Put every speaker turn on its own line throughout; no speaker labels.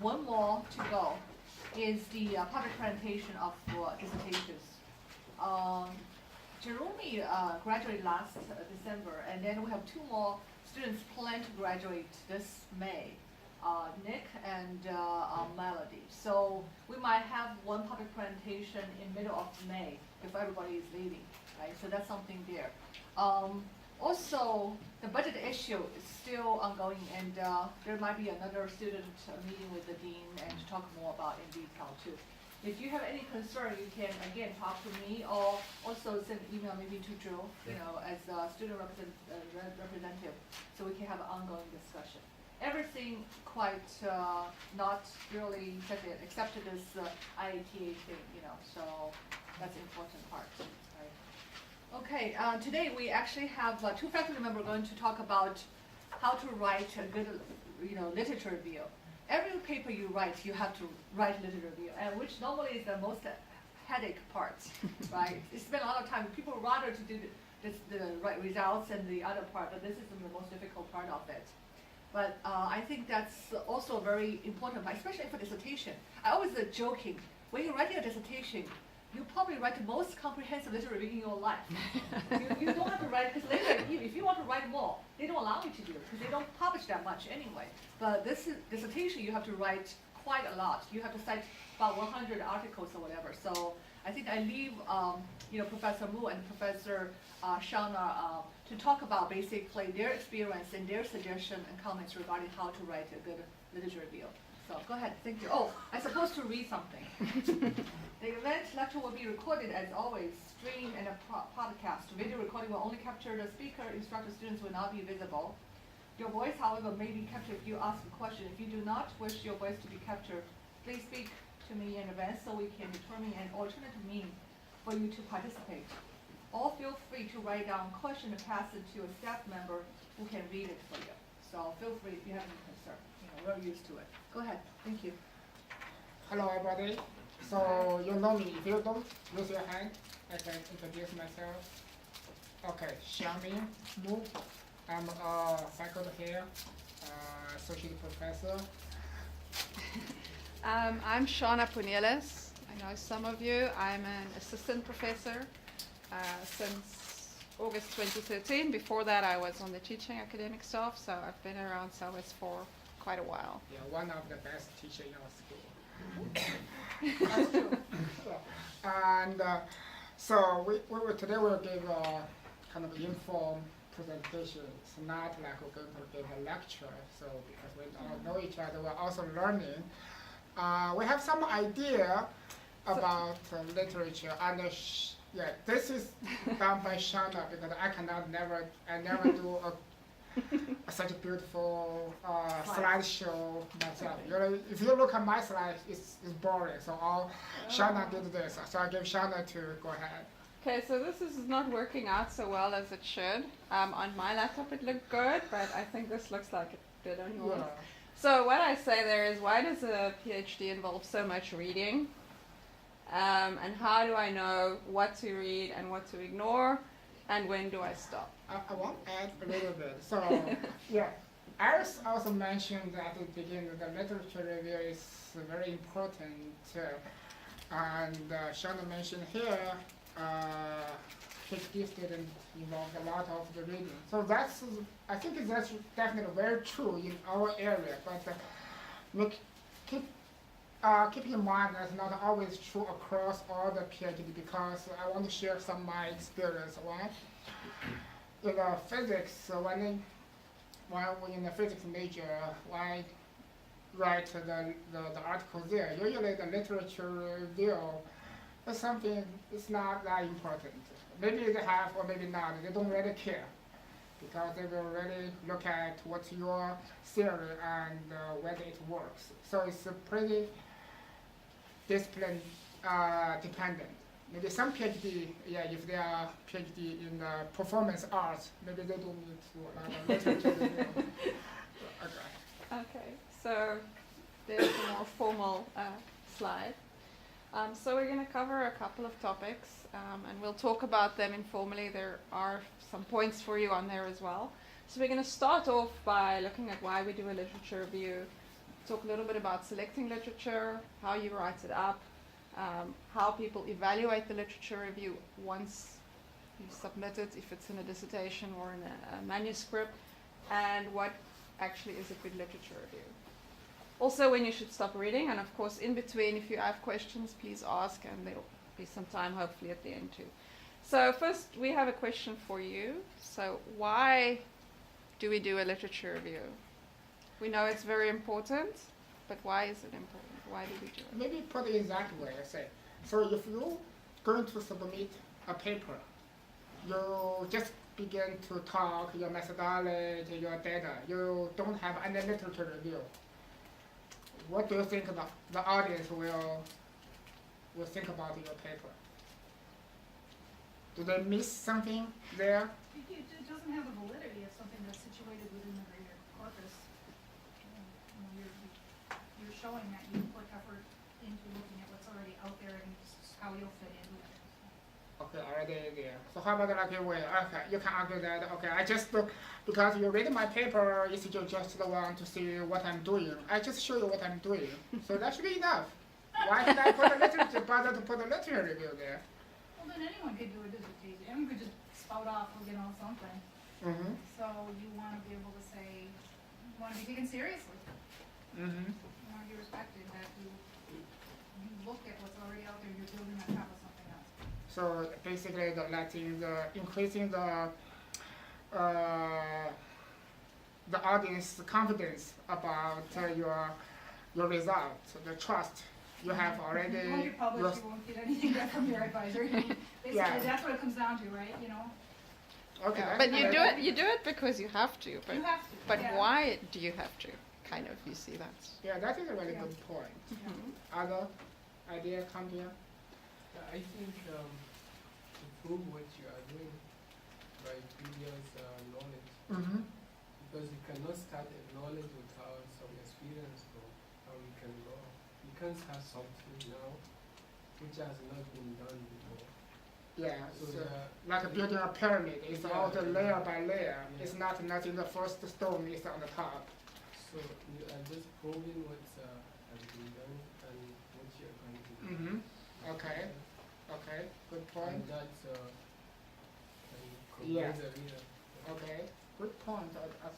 One more to go is the public presentation of dissertations. Jerome graduated last December, and then we have two more students planned to graduate this May, Nick and Melody. So we might have one public presentation in middle of May if everybody is leaving, right? So that's something there. Also, the budget issue is still ongoing, and there might be another student meeting with the dean and to talk more about in detail too. If you have any concern, you can again talk to me or also send an email maybe to Joe, as a student representative, so we can have an ongoing discussion. Everything quite not really affected except this IATA thing, so that's the important part. Right? Okay, today we actually have two faculty members going to talk about how to write a good, literature review. Every paper you write, you have to write literature review, and which normally is the most headache part, right? You spend a lot of time. People rather to do the right results and the other part, but this is the most difficult part of it. But I think that's also very important, especially for dissertation. I always joking, when you're writing a dissertation, you probably write the most comprehensive literature review in your life. you don't have to write, because later, if you want to write more, they don't allow you to do it, because they don't publish that much anyway. But this dissertation, you have to write quite a lot. You have to cite about 100 articles or whatever. So I think I leave Professor Mu and Professor Shana to talk about basically their experience and their suggestion and comments regarding how to write a good literature review. So go ahead, thank you. Oh, I'm supposed to read something. The event lecture will be recorded as always, streamed and a podcast. Video recording will only capture the speaker, instructor, students will not be visible. Your voice, however, may be captured if you ask a question. If you do not wish your voice to be captured, please speak to me in advance so we can determine an alternative means for you to participate. Or feel free to write down a question and pass it to a staff member who can read it for you. So feel free if you have any concern. We're used to it. Go ahead. Thank you.
Hello, everybody. So you know me. If you don't, raise your hand. I can introduce myself. Okay, Xiangming Mu. I'm a faculty here, associate professor.
I'm Shana Ponelis. I know some of you. I'm an assistant professor since August 2013. Before that, I was on the teaching academic staff, so I've been around SOAS for quite a while.
Yeah, one of the best teachers in our school. And so today we'll give a kind of informed presentation. It's not like we're going to give a lecture. So because we don't know each other, we're also learning. We have some idea about literature, and this is done by Shana because I never do such a beautiful slideshow myself. If you look at my slides, it's boring. So Shana did this. So I give Shana to go ahead.
Okay, so this is not working out so well as it should. On my laptop it looked good, but I think this looks like it did on yours. Yeah. So what I say there is, why does a PhD involve so much reading? And how do I know what to read and what to ignore? And when do I stop?
I want to add a little bit. So, yeah, Iris also mentioned at the beginning that literature review is very important. And Shana mentioned here, PhD students involved a lot of the reading. So I think that's definitely very true in our area. But keep in mind that's not always true across all the PhD, because I want to share some of my experience. One, in physics, when we're in the physics major, when I write the article there, usually the literature review is something it's not that important. Maybe they have or maybe not. They don't really care, because they will really look at what's your theory and whether it works. So it's a pretty discipline dependent. Maybe some PhD, if they are PhD in performance arts, maybe they don't need to literature review.
Okay, so there's a more formal slide. So we're going to cover a couple of topics, and we'll talk about them informally. There are some points for you on there as well. So we're going to start off by looking at why we do a literature review, talk a little bit about selecting literature, how you write it up, how people evaluate the literature review once you submit it, if it's in a dissertation or in a manuscript, and what actually is a good literature review. Also, when you should stop reading, and of course, in between, if you have questions, please ask, and there'll be some time, hopefully, at the end too. So first, we have a question for you. So why do we do a literature review? We know it's very important, but why is it important? Why do we do it?
Maybe put it exact way, I say. So if you're going to submit a paper, you just begin to talk your methodology, your data. You don't have any literature review. What do you think the audience will think about your paper? Do they miss something there?
It doesn't have the validity of something that's situated within the greater corpus. You're showing that you put effort into looking at what's already out there and how you'll fit into it.
Okay, already there. So how about like okay, you can argue that, okay, I just look, because you read my paper, you just want to see what I'm doing. I just show you what I'm doing. So that should be enough. Why did I bother to put a literature review there?
Well, then anyone could do a dissertation. Anyone could just spout off, something.
Mm-hmm.
So you want to be able to say, you want to be taken seriously.
Mm-hmm.
You want to be respected, that you look at what's already out there, you're building on top of something else.
So basically, increasing the audience confidence about your results, the trust you have already.
When you're published, you won't get anything back from your advisor. Basically,
Yeah.
that's what it comes down to, right?
Okay.
Yeah,
that's
but you
good.
do it because you have to. But
You have to.
but
yeah.
why do you have to? Kind of, you see that.
Yeah, that is a really
Yeah.
good point.
Mhm.
Other idea come here?
I think to prove what you are doing by previous knowledge,
Mm-hmm.
because you cannot start a knowledge without some experience or how you can go. You can't start something now which has not been done before.
Yeah,
So
so
there-
like building a pyramid, it's
Yeah.
all the layer by layer.
Yeah.
It's not nothing, the first stone is on the top.
So you are just proving what has been done and what you are going to do.
Mm-hmm. Okay, okay, good
And
point.
that can
Yeah.
convince the reader.
Okay, good point,
I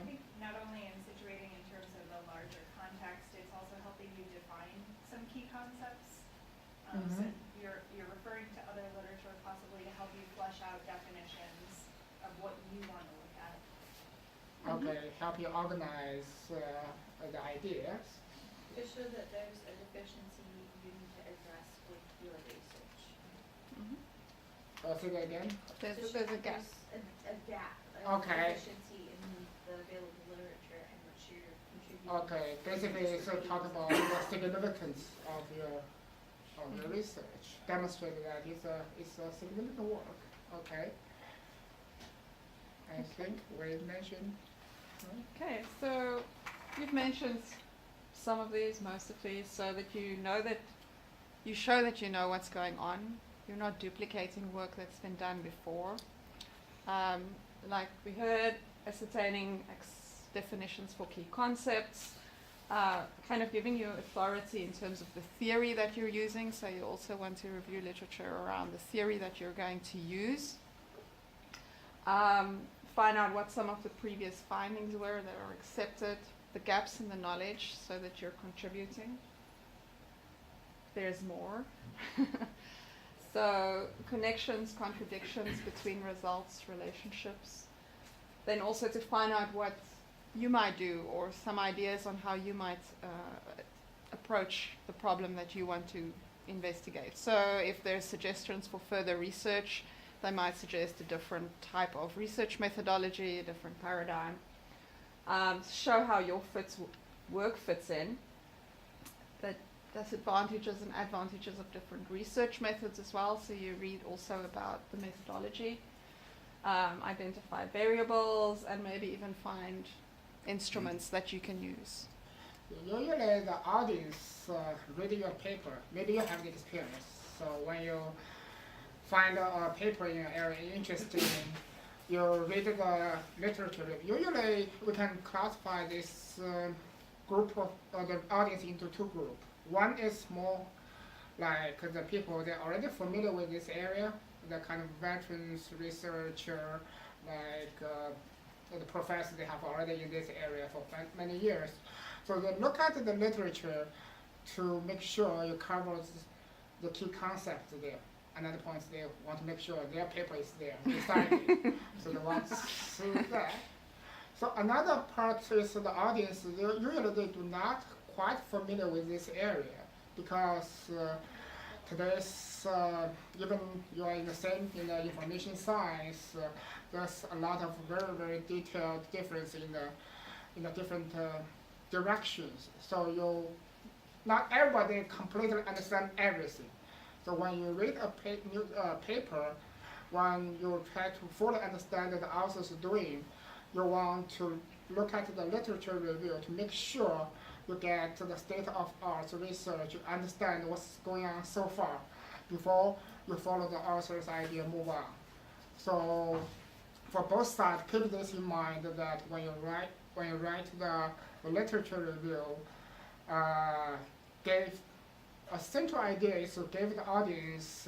think not only in situating in terms of the larger context, it's also helping you define some key concepts. So you're referring to other literature possibly to help you flesh out definitions of what you want to look at.
Okay, help you organize the ideas.
To show that there's a deficiency you need to address with your research.
Mhm.
Say that again?
There's
To show
a
that
gap.
there's a gap,
Okay.
a deficiency in the available literature and what you're contributing.
Okay, basically, so talk about the significance of your research. Demonstrate that it's a significant work. Okay. I think we mentioned.
Okay, so you've mentioned some of these, most of these, so that you know that you show that you know what's going on. You're not duplicating work that's been done before. Like we heard, ascertaining definitions for key concepts, kind of giving you authority in terms of the theory that you're using. So you also want to review literature around the theory that you're going to use. Find out what some of the previous findings were that are accepted, the gaps in the knowledge so that you're contributing. There's more. So connections, contradictions between results, relationships. Then also to find out what you might do or some ideas on how you might approach the problem that you want to investigate. So if there's suggestions for further research, they might suggest a different type of research methodology, a different paradigm. Show how your work fits in. The disadvantages and advantages of different research methods as well. So you read also about the methodology, identify variables, and maybe even find instruments that you can use.
Usually the audience reading your paper, maybe you have the experience. So when you find a paper in an area interesting, you read the literature. Usually we can classify this group of the audience into two groups. One is more like the people that are already familiar with this area, the kind of veterans, researcher, like the professors they have already in this area for many years. So they look at the literature to make sure you cover the key concepts there. Another point, they want to make sure their paper is there beside it. So they want to see that. So another part is the audience, usually they do not quite familiar with this area because today's, even you are in the same in the information science, there's a lot of very, very detailed difference in the different directions. So not everybody completely understand everything. So when you read a paper, when you try to fully understand what the author is doing, you want to look at the literature review to make sure you get to the state of art research, you understand what's going on so far before you follow the author's idea, move on. So for both sides, keep this in mind that when you write the literature review, give a central idea is to give the audience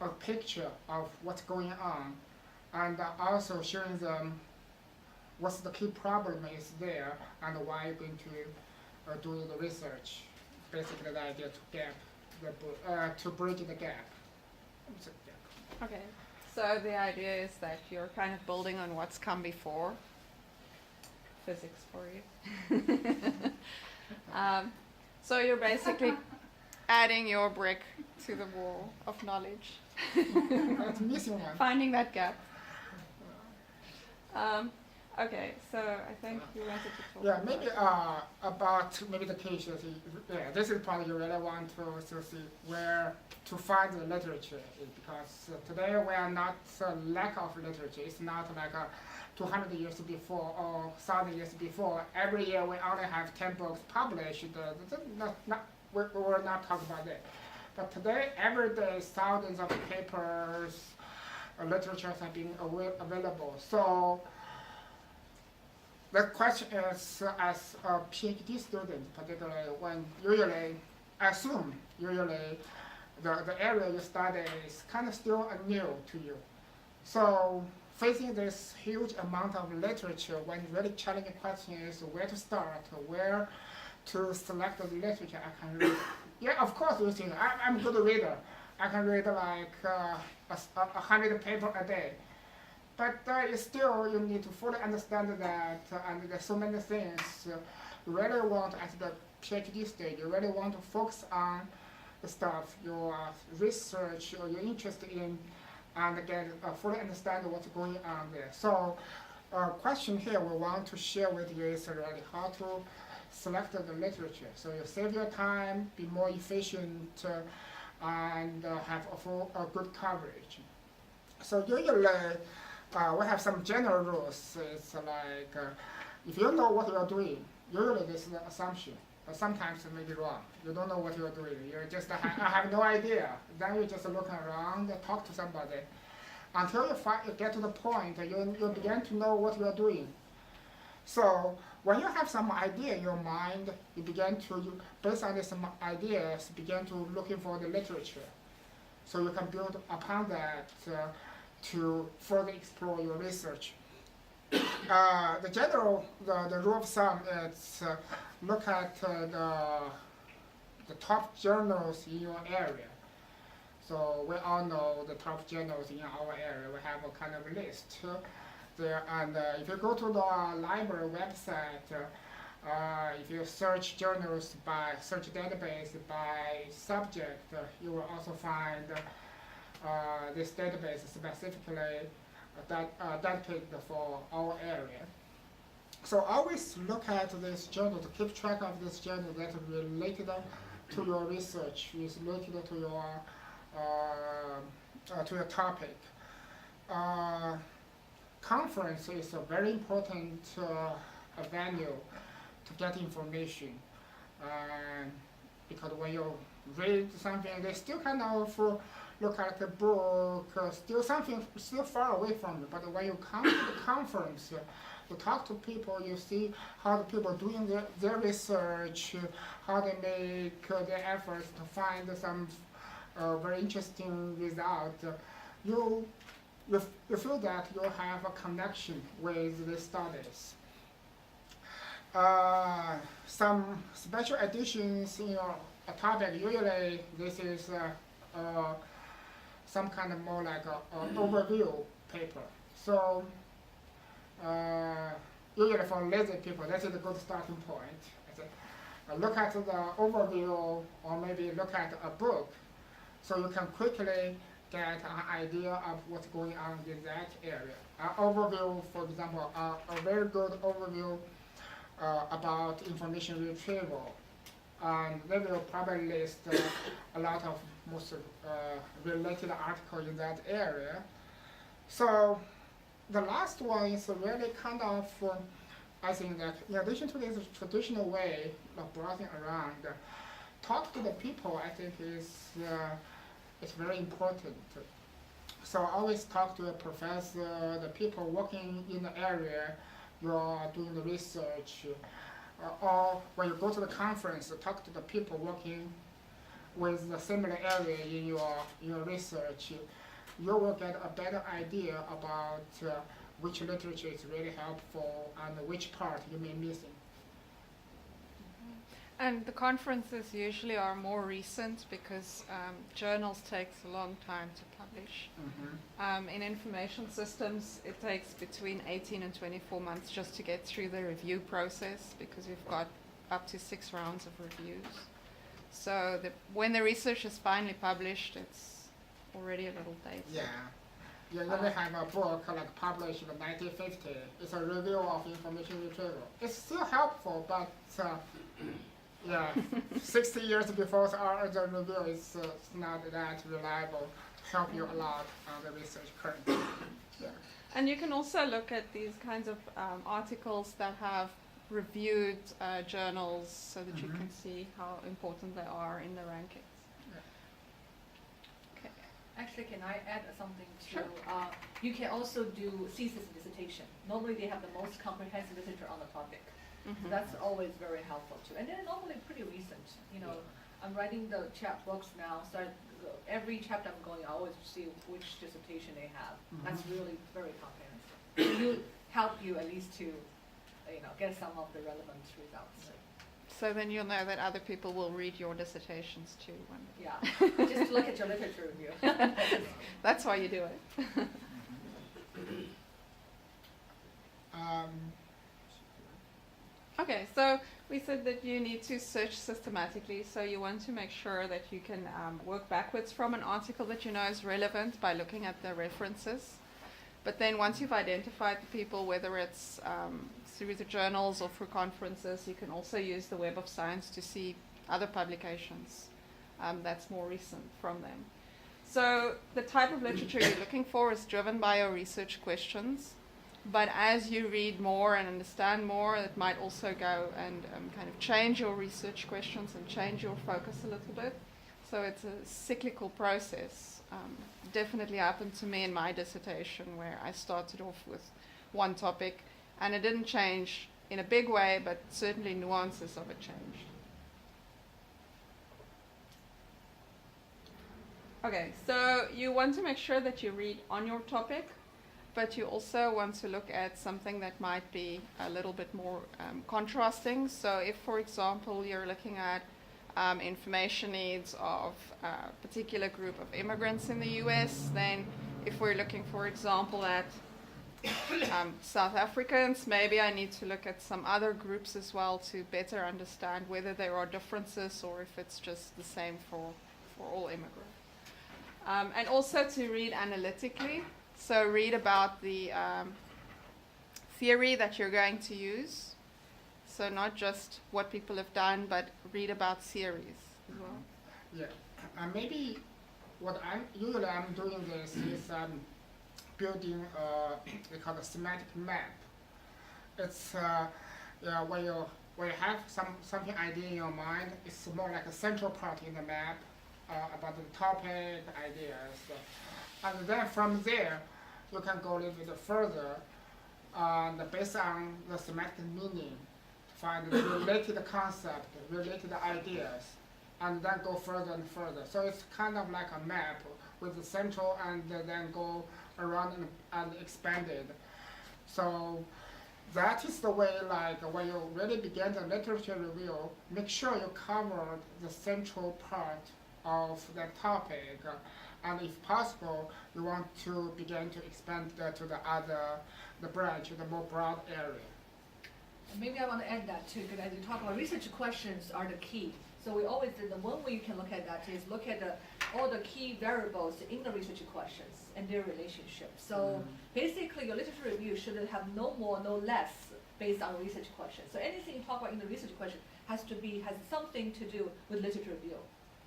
a picture of what's going on, and also showing them what's the key problem is there and why you're going to do the research. Basically, the idea to bridge the gap.
Okay. So the idea is that you're kind of building on what's come before. Physics for you. So you're basically adding your brick to the wall of knowledge.
That's missing one.
Finding that gap. Okay, so I think you wanted to talk.
Yeah, maybe about maybe the cases. Yeah, this is probably you really want to see where to find the literature, because today we are not lack of literature. It's not like 200 years before or 1,000 years before. Every year we only have 10 books published. We will not talk about that. But today, every day, thousands of papers, literatures have been available. So the question is, as a PhD student, particularly when usually the area you study is kind of still new to you. So facing this huge amount of literature, one really challenging question is where to start, where to select the literature I can read. Yeah, of course you think, I'm a good reader. I can read like 100 papers a day. But still, you need to fully understand that, and there's so many things you really want at the PhD stage. You really want to focus on the stuff you research or you're interested in, and fully understand what's going on there. So, question here we want to share with you is really how to select the literature. So you save your time, be more efficient, and have a good coverage. So usually, we have some general rules. It's like, if you know what you're doing, usually this is an assumption, but sometimes it may be wrong. You don't know what you're doing. You're just, I have no idea. Then you just look around, talk to somebody, until you get to the point, you begin to know what you're doing. So when you have some idea in your mind, you begin to, based on some ideas, begin to looking for the literature. So you can build upon that to further explore your research. The rule of thumb is look at the top journals in your area. So we all know the top journals in our area. We have a kind of list there, and if you go to the library website, if you search journals by search database by subject, you will also find this database specifically dedicated for our area. So always look at this journal to keep track of this journal that is related to your research, is related to your topic. Conference is a very important venue to get information, because when you read something, they still kind of look at the book, still far away from you. But when you come to the conference, You talk to people, you see how the people doing their research, how they make their efforts to find some very interesting result. You, you feel that you have a connection with the studies. Some special editions in a topic, usually this is some kind of more like an overview paper. So usually for lazy people, this is a good starting point. Look at the overview or maybe look at a book so you can quickly get an idea of what's going on in that area. An overview, for example, a very good overview about information retrieval. And they will probably list a lot of most related articles in that area. So the last one is really kind of, I think that in addition to this traditional way of browsing around, talk to the people I think is very important. So always talk to a professor, the people working in the area you're doing the research, or when you go to the conference, talk to the people working with the similar area in your research. You will get a better idea about which literature is really helpful and which part you may be missing.
And the conferences usually are more recent because journals takes a long time to publish. In information systems, it takes between 18 and 24 months just to get through the review process because we've got up to 6 rounds of reviews. So when the research is finally published, it's already a little dated.
Yeah. You really have a book like published in 1950. It's a review of information retrieval. It's still helpful, but yeah, 60 years before the review is not that reliable to help you a lot on the research currently. Yeah.
And you can also look at these kinds of articles that have reviewed journals so that you can see how important they are in the rankings.
Actually, can I add something to?
Sure.
You can also do thesis and dissertation. Normally, they have the most comprehensive literature on the topic. So that's always very helpful too. And they're normally pretty recent. You know, I'm writing the books now, so every chapter I'm going, I always see which dissertation they have. That's really very comprehensive. You help you at least to, get some of the relevant results.
So then you'll know that other people will read your dissertations too.
Yeah, just look at your literature review.
That's why you do it. Okay, so we said that you need to search systematically, so you want to make sure that you can work backwards from an article that you know is relevant by looking at the references. But then once you've identified the people, whether it's through the journals or through conferences, you can also use the Web of Science to see other publications that's more recent from them. So the type of literature you're looking for is driven by your research questions. But as you read more and understand more, it might also go and kind of change your research questions and change your focus a little bit. So it's a cyclical process. Definitely happened to me in my dissertation where I started off with one topic and it didn't change in a big way, but certainly nuances of it changed. Okay, so you want to make sure that you read on your topic, but you also want to look at something that might be a little bit more contrasting. So if, for example, you're looking at information needs of a particular group of immigrants in the US, then if we're looking, for example, at South Africans, maybe I need to look at some other groups as well to better understand whether there are differences or if it's just the same for all immigrants. And also to read analytically. So read about the theory that you're going to use. So not just what people have done, but read about theories as well.
Yeah, maybe what I'm doing this is building we call a semantic map. It's when you have something idea in your mind, it's more like a central part in the map about the topic, ideas, and then from there you can go a little bit further and based on the semantic meaning, find the related concept, related ideas, and then go further and further. So it's kind of like a map with the central and then go around and expand it. So that is the way, like when you really begin the literature review, make sure you cover the central part of the topic, and if possible, you want to begin to expand to the branch, the more broad area.
And maybe I want to add that too, because as you talk about research questions are the key. So we always, the one way you can look at that is look at all the key variables in the research questions and their relationship. So basically your literature review should have no more, no less based on research questions. So anything you talk about in the research question has something to do with literature review.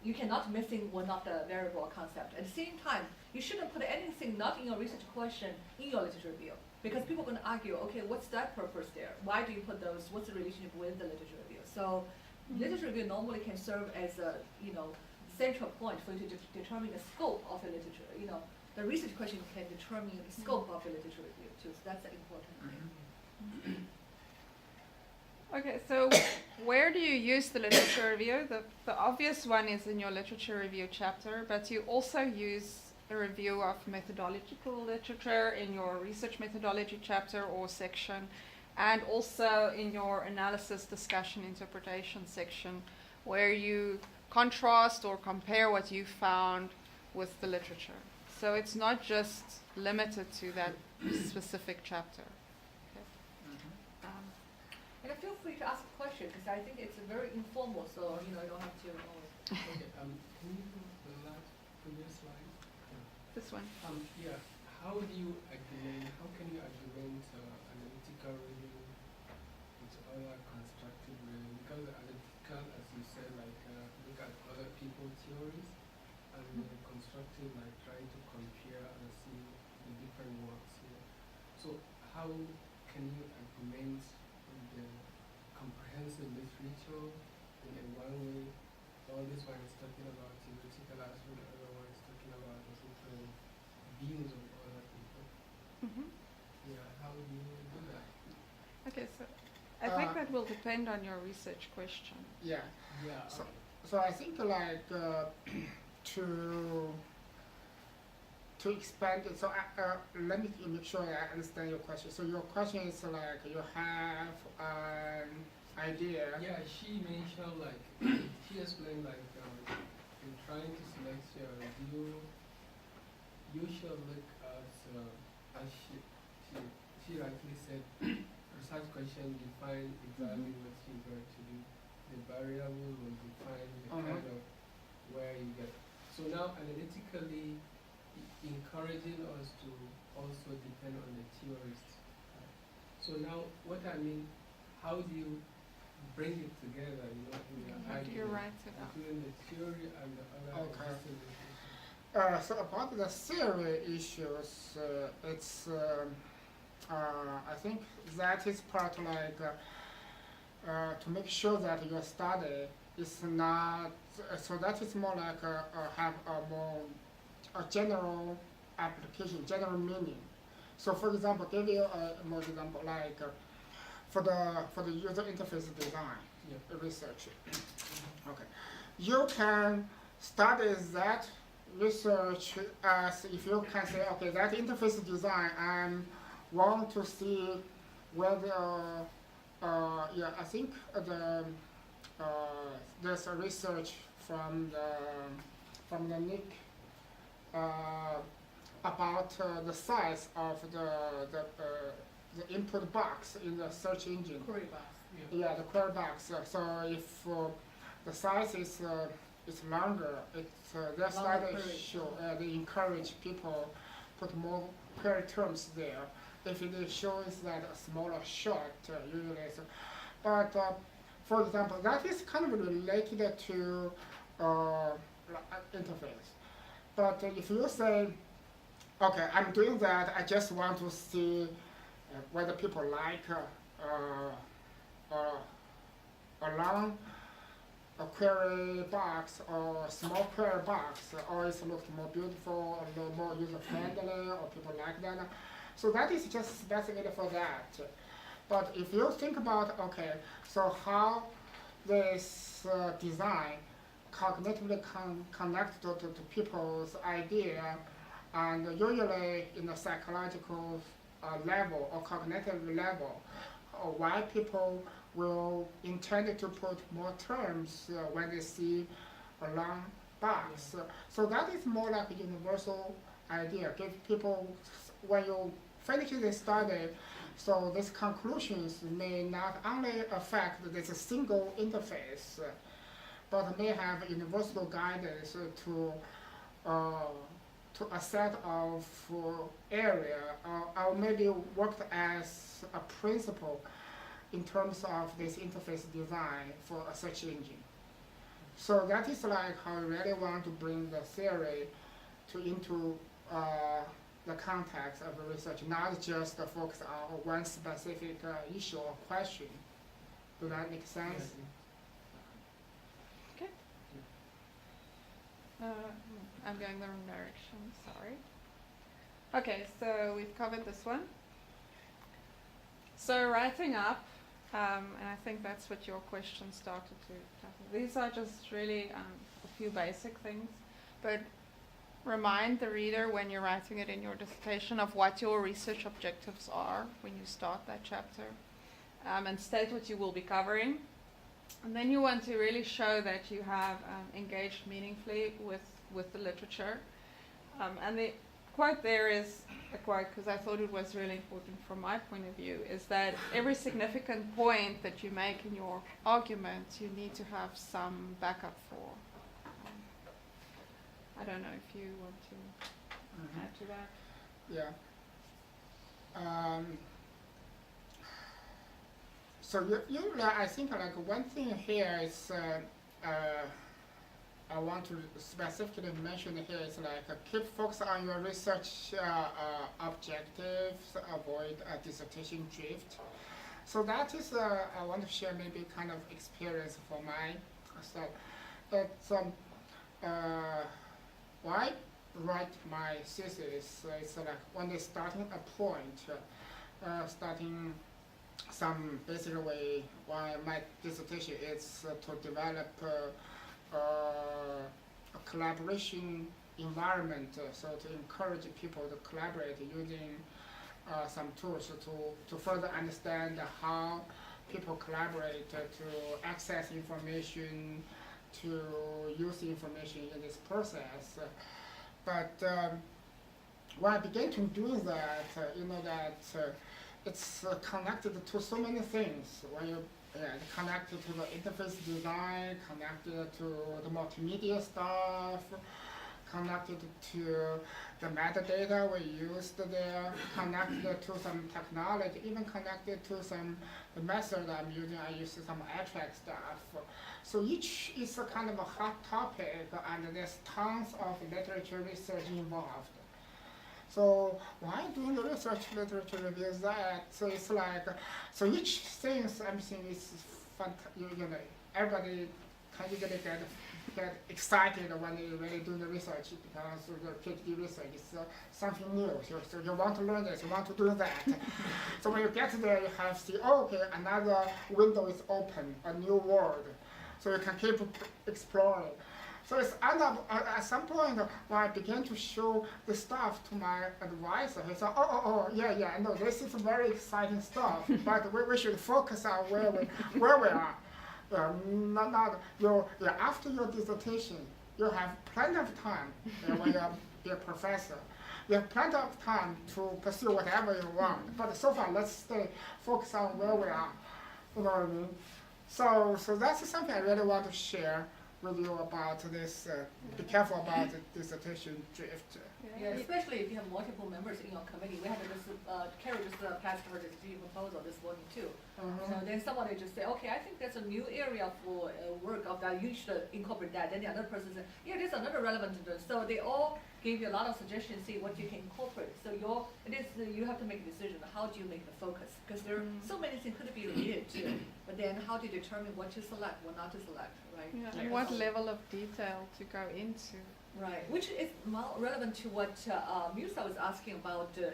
You cannot missing one of the variable or concept. At the same time, you shouldn't put anything not in your research question in your literature review. Because people are going to argue, okay, what's that purpose there? Why do you put those? What's the relationship with the literature review? So literature review normally can serve as a, central point for you to determine the scope of the literature. The research question can determine the scope of the literature review too. So that's an important thing.
Okay, so where do you use the literature review? The obvious one is in your literature review chapter, but you also use a review of methodological literature in your research methodology chapter or section, and also in your analysis, discussion, interpretation section, where you contrast or compare what you found with the literature. So it's not just limited to that specific chapter.
And feel free to ask a question, because I think it's very informal, so you don't have to always.
Okay, can you do the last previous slide?
This one.
Yeah, how can you argument analytical reading with other constructive reading? Because analytical, as you said, look at other people's theories, and constructive, try to compare and see the different works here. So how can you argument the comprehensive literature in a one way? All this one is talking about theoretical aspect, the other one is talking about the different views of other people. Yeah, how do you do that?
Okay, so I think that will depend on your research question.
Yeah.
Yeah.
So I think to expand it. So let me make sure I understand your question. So your question is you have an idea.
Yeah, she mentioned she explained in trying to select your review, you should look at as she rightly said, research question define exactly what you're going to do. The variable will define the kind of where you get. So now analytically encouraging us to also depend on the theorists. So now what I mean, how do you bring it together, in your
How do you
argument,
write it up?
between the theory and the other
Okay.
existing literature?
So about the theory issues, it's I think that is part to make sure that your study is not. So that is more have a general application, general meaning. So for example, give you a more example for the user interface design research. Okay, you can study that research as if you can say, okay, that interface design, I want to see whether, I think there's a research from the Nick about the size of the input box in the search engine.
Query box.
Yeah, the query box. So if the size is longer, their study
query.
show they encourage people put more query terms there. If it shows that a smaller short, usually. But for example, that is kind of related to interface. But if you say, okay, I'm doing that, I just want to see whether people like a long query box or a small query box, or it looks more beautiful, or more user friendly, or people like that. So that is just specific for that. But if you think about, okay, so how this design cognitively connect to people's idea, and usually in the psychological level or cognitive level, why people will intend to put more terms when they see a long box. So that is more like a universal idea. Give people, when you finish this study, so these conclusions may not only affect this single interface, but may have universal guidance to a set of area, or maybe worked as a principle in terms of this interface design for a search engine. So that is like how I really want to bring the theory into the context of the research, not just focus on one specific issue or question. Does that make sense?
Okay. I'm going the wrong direction, sorry. Okay, so we've covered this one. So writing up, and I think that's what your question started to tackle. These are just really a few basic things, but remind the reader when you're writing it in your dissertation of what your research objectives are when you start that chapter, and state what you will be covering. And then you want to really show that you have engaged meaningfully with the literature. And the quote there is a quote because I thought it was really important from my point of view, is that every significant point that you make in your argument, you need to have some backup for. I don't know if you want to add to that.
Yeah. So you I think like one thing here is I want to specifically mention here is like keep focus on your research objectives, avoid dissertation drift. So that is I want to share maybe kind of experience for myself. It's why write my thesis? It's like when they starting a point, starting some basically way. Why my dissertation is to develop a collaboration environment, so to encourage people to collaborate using some tools to further understand how people collaborate to access information, to use information in this process. But when I began to do that, you know that it's connected to so many things. When you connected to the interface design, connected to the multimedia stuff, connected to the metadata we used there, connected to some technology, even connected to the method I'm using. I use some abstract stuff. So each is a kind of a hot topic, and there's tons of literature research involved. So why doing the research literature reviews that? So it's like, so each thing I'm saying is fun. You know, everybody can usually get excited when they really do the research because the PhD research is something new. So you want to learn this, you want to do that. So when you get there, you have to see, oh, okay, another window is open, a new world. So you can keep exploring. So it's at some point when I began to show the stuff to my advisor, he said, yeah, no, this is very exciting stuff, but we should focus on where we are. After your dissertation, you have plenty of time when you're a professor. You have plenty of time to pursue whatever you want. But so far, let's stay focused on where we are. You know what I mean? So that's something I really want to share with you about this. Be careful about the dissertation drift.
Yeah, especially if you have multiple members in your committee. We had this, Carrie just passed her dissertation proposal this morning too. So then somebody just say, okay, I think there's a new area for work of that, you should incorporate that. Then the other person said, yeah, there's another relevant. So they all gave you a lot of suggestions, see what you can incorporate. So you have to make a decision, how do you make the focus? Because there are so many things could be related to, but then how to determine what to select, what not to select, right?
Yeah, and what level of detail to go into.
Right, which is more relevant to what Musa was asking about, the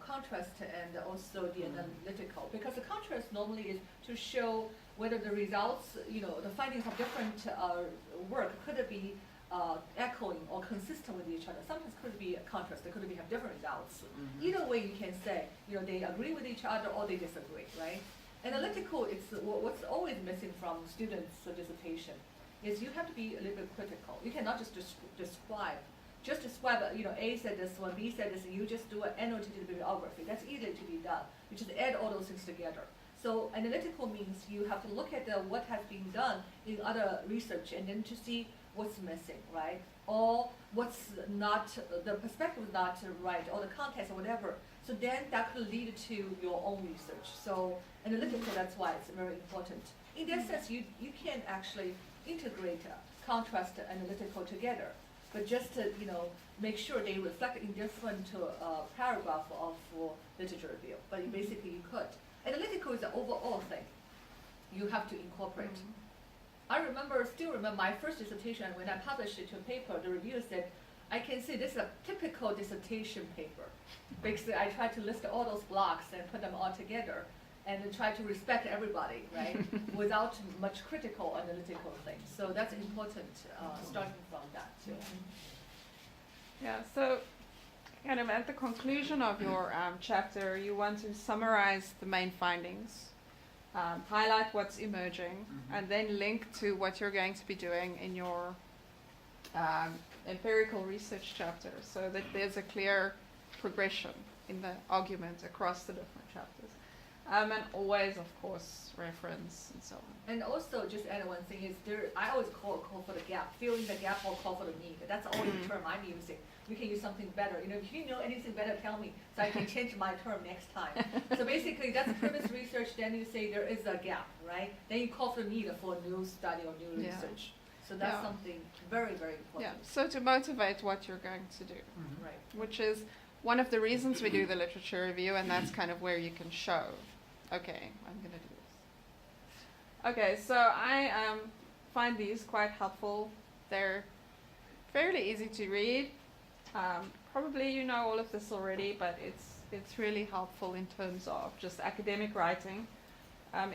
contrast and also the analytical. Because the contrast normally is to show whether the results, the findings of different work could be echoing or consistent with each other. Sometimes could be a contrast, they could be have different results. Either way, you can say, they agree with each other or they disagree, right? Analytical, it's what's always missing from students' dissertation is you have to be a little bit critical. You cannot just describe. Just describe, A said this one, B said this, and you just do an annotated bibliography. That's easy to be done. You just add all those things together. So analytical means you have to look at what has been done in other research and then to see what's missing, right? Or what's not, the perspective is not right, or the context or whatever. So then that could lead to your own research. So analytical, that's why it's very important. In that sense, you can actually integrate contrast and analytical together, but just to make sure they reflect in different paragraph of literature review. But basically you could. Analytical is the overall thing you have to incorporate. I still remember my first dissertation when I published it to a paper. The reviewer said, "I can see this is a typical dissertation paper." Basically, I tried to list all those blocks and put them all together, and try to respect everybody, right, without much critical analytical things. So that's important, starting from that too.
Yeah, so kind of at the conclusion of your chapter, you want to summarize the main findings, highlight what's emerging, and then link to what you're going to be doing in your empirical research chapter, so that there's a clear progression in the argument across the different chapters. And always, of course, reference and so on.
And also, just add one thing is I always call for the gap, fill in the gap or call for the need. That's always the term I'm using. You can use something better. If you know anything better, tell me so I can change my term next time. So basically, that's previous research. Then you say there is a gap, right? Then you call for the need for new study or new research. So that's something very, very important.
Yeah. So to motivate what you're going to do,
right?
Which is one of the reasons we do the literature review, and that's kind of where you can show. Okay, I'm going to do this. Okay, so I find these quite helpful. They're fairly easy to read. Probably you know all of this already, but it's really helpful in terms of just academic writing,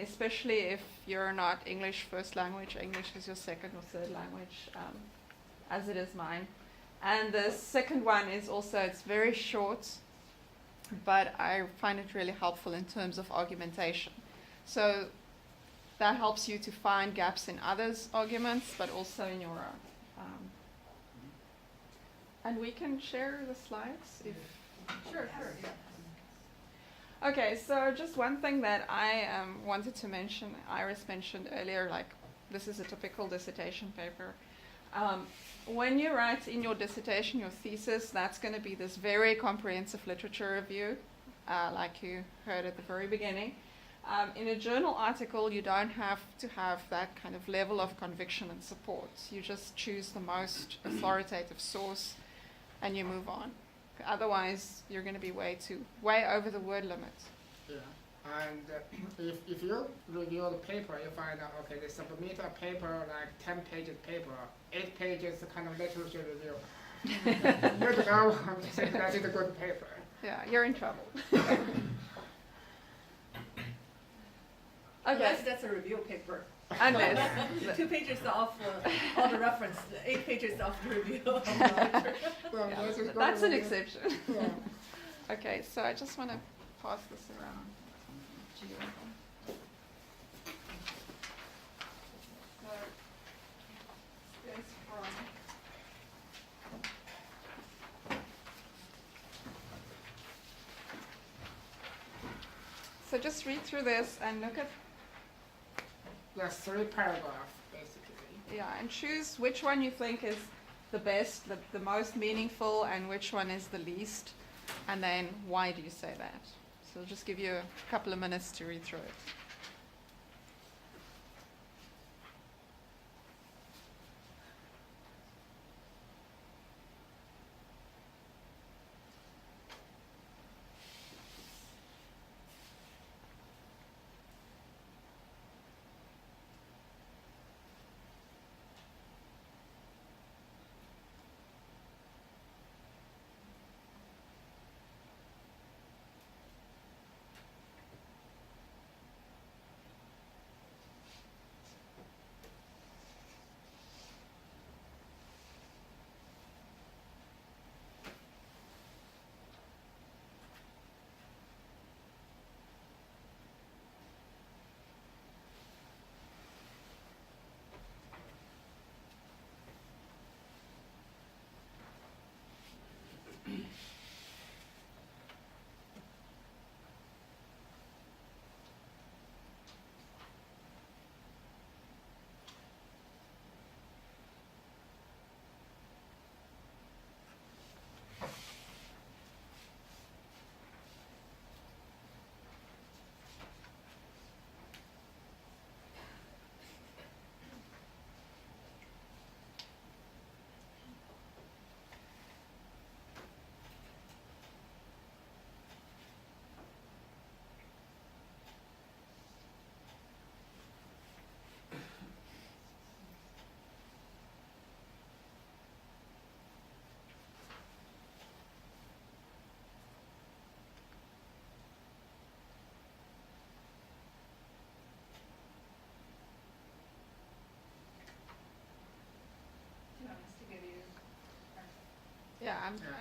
especially if you're not English first language. English is your second or third language, as it is mine. And the second one is also, it's very short, but I find it really helpful in terms of argumentation. So that helps you to find gaps in others' arguments, but also in your own. And we can share the slides if...
Sure, yeah.
Okay, so just one thing that I wanted to mention, Iris mentioned earlier, like this is a typical dissertation paper. When you write in your dissertation, your thesis, that's going to be this very comprehensive literature review, like you heard at the very beginning. In a journal article, you don't have to have that kind of level of conviction and support. You just choose the most authoritative source and you move on. Otherwise, you're going to be way over the word limit.
Yeah, and if you review the paper, you find out, okay, they submit a paper, like 10 pages paper, 8 pages kind of literature review. You don't know, that is a good paper.
Yeah, you're in trouble.
Unless that's a review paper.
Unless
2 pages of all the reference, 8 pages of the review.
That's an exception.
Yeah.
Okay, so I just want to pass this around to you. So, this from So just read through this and look at...
There's 3 paragraphs, basically.
Yeah, and choose which one you think is the best, the most meaningful, and which one is the least, and then why do you say that? So I'll just give you a couple of minutes to read through it.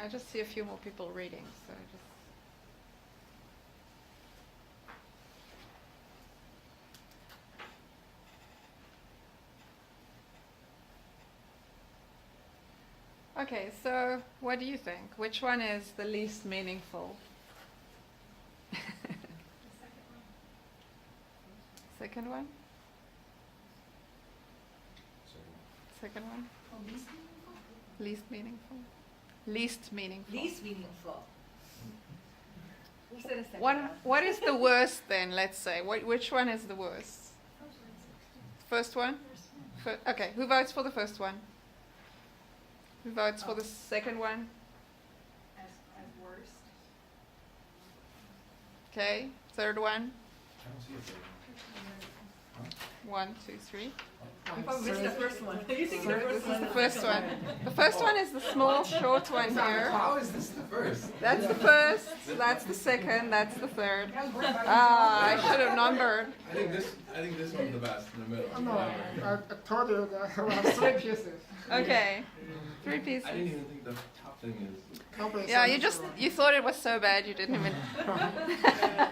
I just see a few more people reading, so just. Okay, so what do you think? Which one is the least meaningful?
The second one.
Second one? Second one?
Oh, least
Least meaningful? Least meaningful.
Least meaningful. Who said a second
What is the worst then, let's say? Which one is the worst? First one? Okay, who votes for the first one? Who votes for the second one?
As worst.
Okay, third one?
I don't see a third one.
1, 2, 3.
You probably missed the first one. You think the
This
first
is
one
the
is
first one. The first one is the small, short one here.
How is this the first?
That's the first, that's the second, that's the third. Ah, I should have numbered.
I think this one's the best in the middle.
Oh, no, I told you that we have 3 pieces.
Okay, 3
I didn't
pieces.
even think the top thing is.
Company
Yeah,
service.
you thought it was so bad you didn't even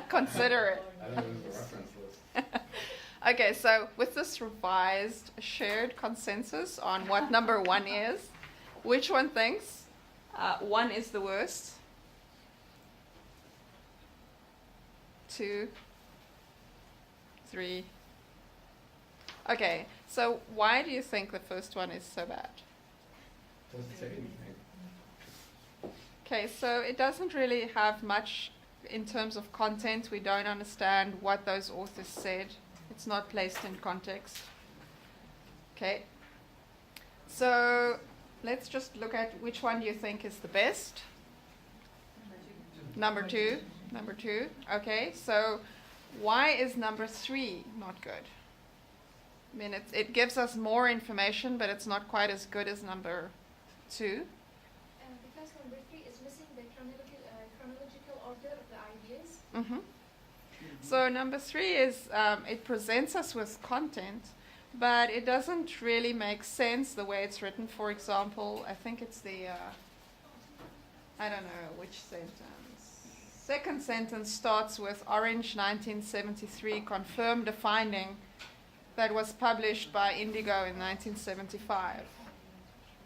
consider it.
I thought it was the reference list.
Okay, so with this revised shared consensus on what number 1 is, which one thinks 1 is the worst? 2, 3. Okay, so why do you think the first one is so bad?
Doesn't say anything.
Okay, so it doesn't really have much in terms of content. We don't understand what those authors said. It's not placed in context. Okay. So let's just look at which one do you think is the best? Number 2. Number 2. Okay, so why is number 3 not good? I mean, it gives us more information, but it's not quite as good as number 2.
Because number 3 is missing the chronological order of the ideas.
Mm-hmm. So number 3 is it presents us with content, but it doesn't really make sense the way it's written. For example, I think it's the I don't know which sentence. Second sentence starts with Orange 1973 confirmed a finding that was published by Indigo in 1975.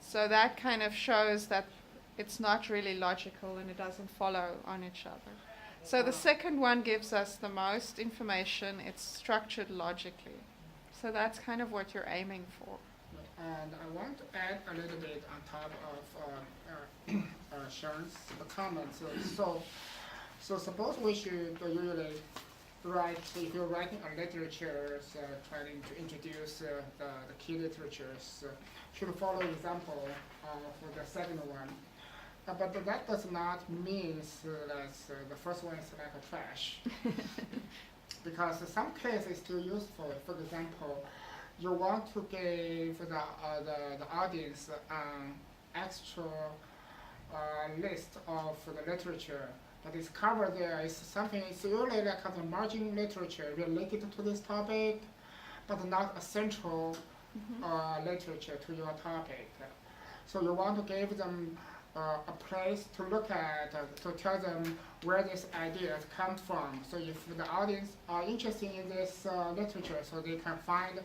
So that kind of shows that it's not really logical and it doesn't follow on each other. So the second one gives us the most information. It's structured logically. So that's kind of what you're aiming for.
And I want to add a little bit on top of Sharon's comments. So suppose we should usually write, if you're writing a literature, trying to introduce the key literatures, should follow example for the second one. But that does not mean that the first one is like a trash. Because in some cases it's still useful. For example, you want to give the audience an extra list of the literature that is covered there. It's something, it's usually like a margin literature related to this topic, but not a central literature to your topic. So you want to give them a place to look at, to tell them where this idea comes from. So if the audience are interested in this literature, so they can find,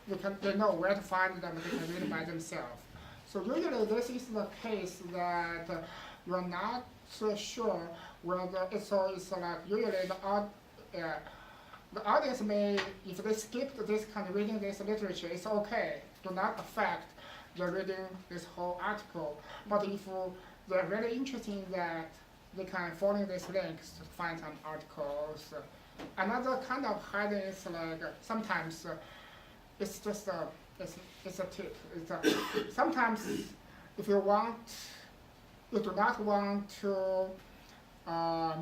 they know where to find them, they can read it by themselves. So usually this is the case that you're not so sure whether it's like usually the audience may, if they skip this kind of reading this literature, it's okay, do not affect the reading this whole article. But if they're really interested in that, they can follow these links to find some articles. Another kind of hiding is like sometimes it's just it's a tip. Sometimes if you do not want to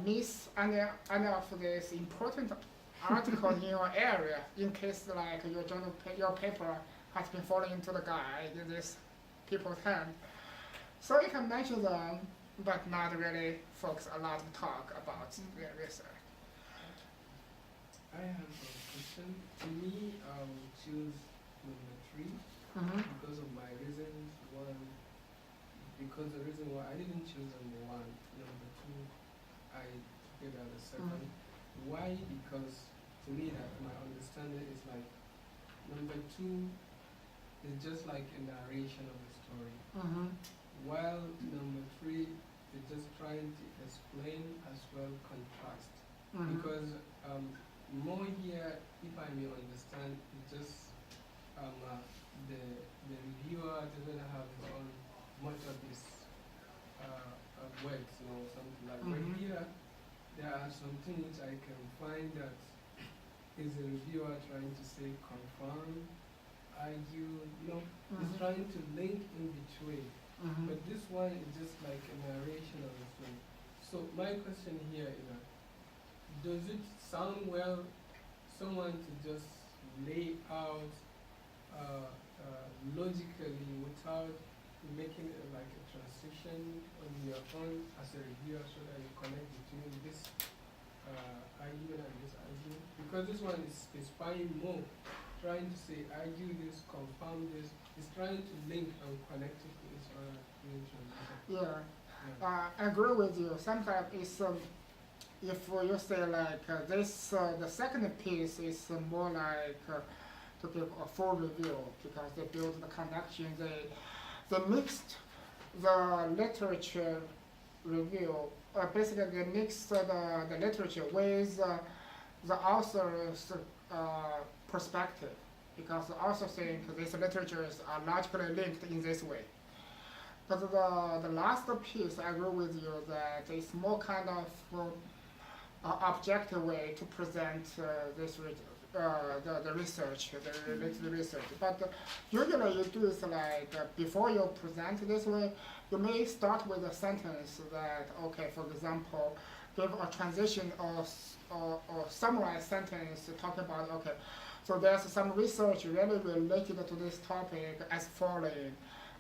miss any of this important article in your area, in case like your paper has been falling into the guide in this people's hand. So you can mention them, but not really focus a lot of talk about their research.
I have a question. To me, I would choose number 3
Mm-hmm.
because of my reasons. One, because the reason why I didn't choose number one, number two, I took it as a second. Why? Because to me, that my understanding is like number two is just like a narration of the story, while number three is just trying to explain as well contrast. Because more here, if I may understand, it's just the reviewer doesn't have on much of this words, you know, something like. But here, there are some things I can find that is the reviewer trying to say confirm, argue, you know, it's trying to link in between. But this one is just like a narration of the story. So my question here is that, does it sound well someone to just lay out logically without making it like a transition on your own as a reviewer, so that you connect between this argument and this argument? Because this one is specifying more, trying to say argue this, confirm this, it's trying to link and connect it to each other during transition.
I agree with you. Sometimes it's if you say like this, the second piece is more like to give a full review, because they build the connection. They mixed the literature review. Basically, they mixed the literature with the author's perspective, because the author think these literatures are logically linked in this way. But the last piece, I agree with you that it's more kind of objective way to present this the research, the related research. But usually you do is like before you present this way, you may start with a sentence that, okay, for example, give a transition or summarize sentence talking about, okay, so there's some research really related to this topic as following.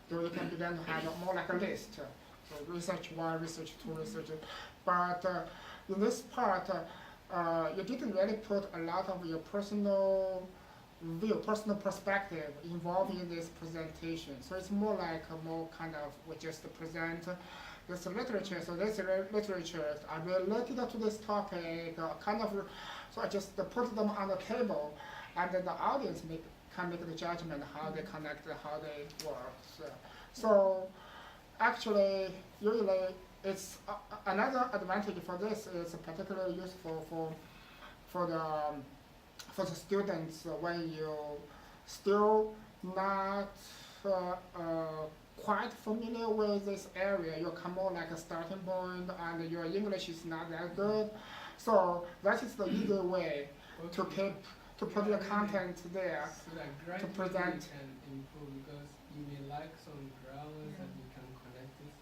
So you can begin to have more like a list. So research 1, research 2, research. But in this part, you didn't really put a lot of your personal view, personal perspective involved in this presentation. So it's more like a more kind of, we just present this literature. So this literature are related to this topic, kind of, so I just put them on the table, and then the audience can make the judgment how they connect, how they work. So actually, usually it's another advantage for this is particularly useful for the students when you still not quite familiar with this area. You come on like a starting point, and your English is not that good. So that is the easy way to put the content there,
so that gradually
to present.
You can improve, because you may like some grounds that you can connect it.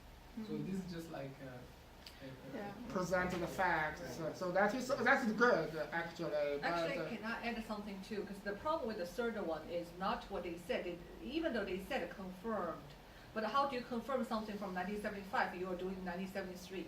So this is just like
present the facts. So that's good actually.
Actually, can I add something too? Because the problem with the third one is not what they said. Even though they said confirmed, but how do you confirm something from 1975? You are doing 1973.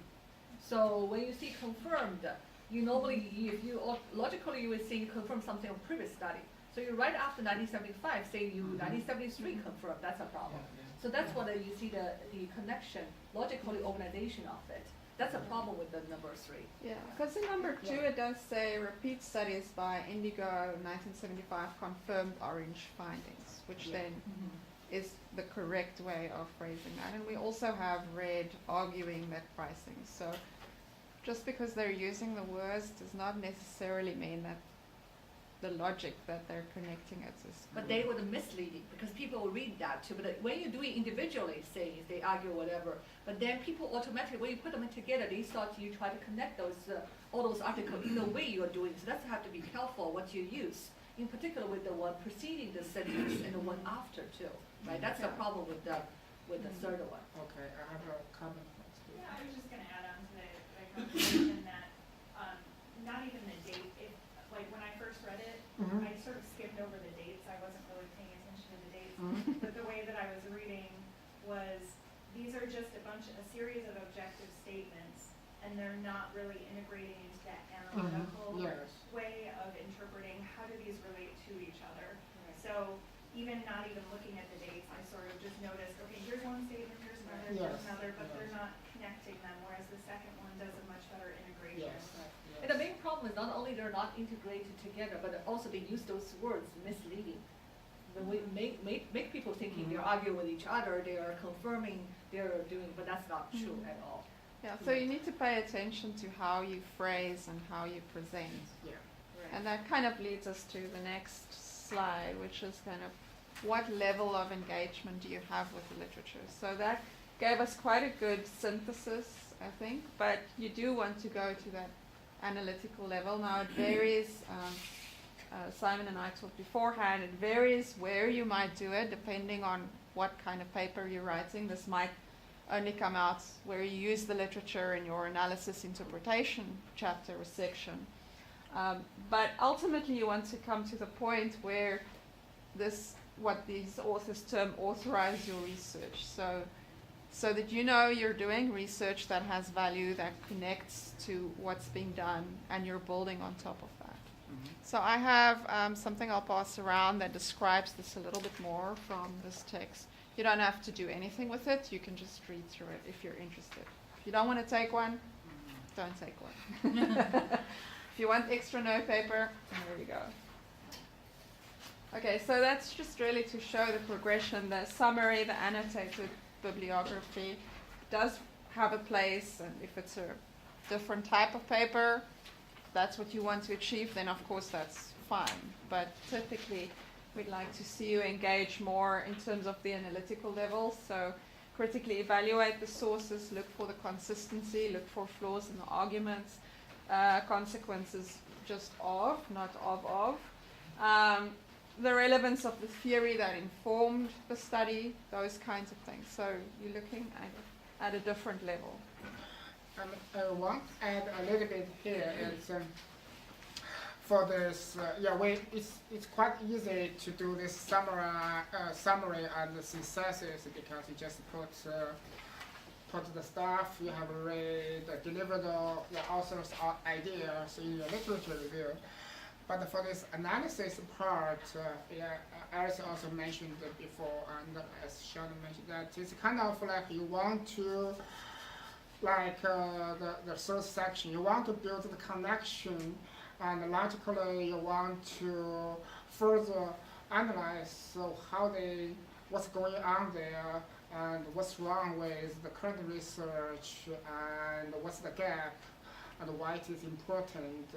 So when you see confirmed, you normally, if you logically, you would say you confirm something of previous study. So you right after 1975 say you 1973 confirm. That's a problem. So that's what you see the connection, logically organization of it. That's a problem with the number 3.
Yeah, because in number 2 it does say repeat studies by Indigo 1975 confirmed orange findings, which then is the correct way of phrasing that. And we also have red arguing that pricing. So just because they're using the words does not necessarily mean that the logic that they're connecting it is.
But they were misleading, because people will read that too. But when you do it individually, say if they argue whatever, but then people automatically, when you put them together, they start you try to connect those all those articles in the way you are doing. So that's have to be careful what you use. In particular with the one preceding the sentence and the one after too. Right? That's the problem with the third one.
Okay, I have a comment.
Yeah, I was just going to add on to the conversation that not even the date. Like when I first read it, I sort of skimmed over the dates. I wasn't really paying attention to the dates. But the way that I was reading was, these are just a series of objective statements, and they're not really integrating into that analytical way of interpreting how do these relate to each other. So even not even looking at the dates, I sort of just noticed, okay, here's one statement, here's rather
Yes.
than another, but
Yes.
they're not connecting them, whereas the second one does a much better integration.
Yes.
And the main problem is not only they're not integrated together, but also they use those words misleading. The way make people thinking they're arguing with each other, they are confirming they're doing, but that's not true at all.
Yeah, so you need to pay attention to how you phrase and how you present.
Yeah.
And that kind of leads us to the next slide, which is kind of what level of engagement do you have with the literature. So that gave us quite a good synthesis, I think, but you do want to go to that analytical level. Now it varies, Simon and I talked beforehand, it varies where you might do it depending on what kind of paper you're writing. This might only come out where you use the literature in your analysis interpretation chapter or section. But ultimately you want to come to the point where what these authors term authorize your research. So that you know you're doing research that has value, that connects to what's being done, and you're building on top of that. So I have something I'll pass around that describes this a little bit more from this text. You don't have to do anything with it. You can just read through it if you're interested. If you don't want to take one, don't take one. If you want extra note paper, there you go. Okay, so that's just really to show the progression. The summary, the annotated bibliography does have a place, and if it's a different type of paper, that's what you want to achieve, then of course that's fine. But typically we'd like to see you engage more in terms of the analytical level. So critically evaluate the sources, look for the consistency, look for flaws in the arguments, consequences just of, not of. The relevance of the theory that informed the study, those kinds of things. So you're looking at a different level.
I want to add a little bit here. It's, for this, it's quite easy to do this summary and the synthesis because you just put the stuff you have read, deliver the author's ideas in your literature review. But for this analysis part, Alice also mentioned before, and as Shana mentioned, that it's kind of like you want to, like the third section, you want to build the connection, and logically you want to further analyze what's going on there, and what's wrong with the current research, and what's the gap, and why it is important,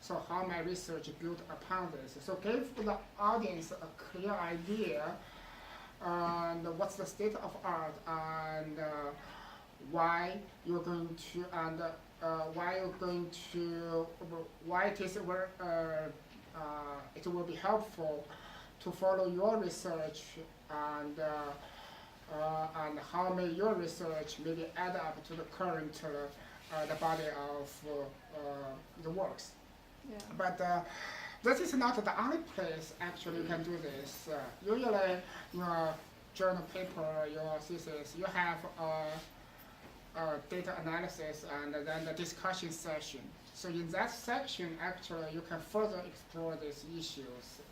so how my research built upon this. So give the audience a clear idea and what's the state of art, and why you're going to, and why it is it will be helpful to follow your research, and how may your research maybe add up to the current the body of the works.
Yeah.
But this is not the only place actually you can do this. Usually your journal paper, your thesis, you have data analysis and then the discussion session. So in that section, actually, you can further explore these issues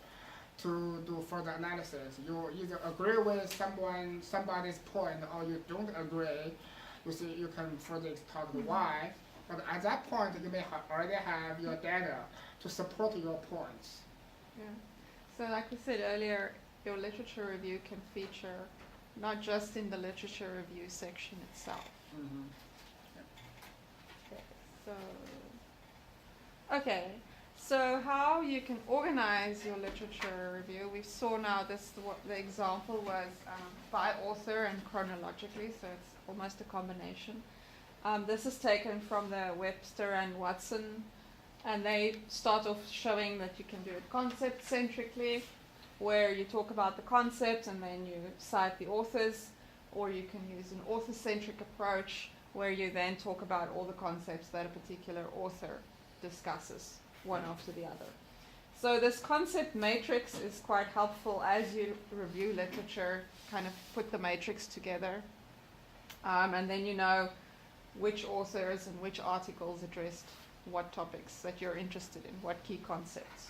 to do further analysis. You either agree with somebody's point, or you don't agree. You can further talk why, but at that point you may already have your data to support your points.
Yeah. So like we said earlier, your literature review can feature not just in the literature review section itself. Okay, so how you can organize your literature review. We saw now what the example was by author and chronologically, so it's almost a combination. This is taken from the Webster and Watson, and they start off showing that you can do it concept-centrically, where you talk about the concept and then you cite the authors, or you can use an author-centric approach, where you then talk about all the concepts that a particular author discusses, one after the other. So this concept matrix is quite helpful as you review literature, kind of put the matrix together. And then you know which authors and which articles addressed what topics that you're interested in, what key concepts.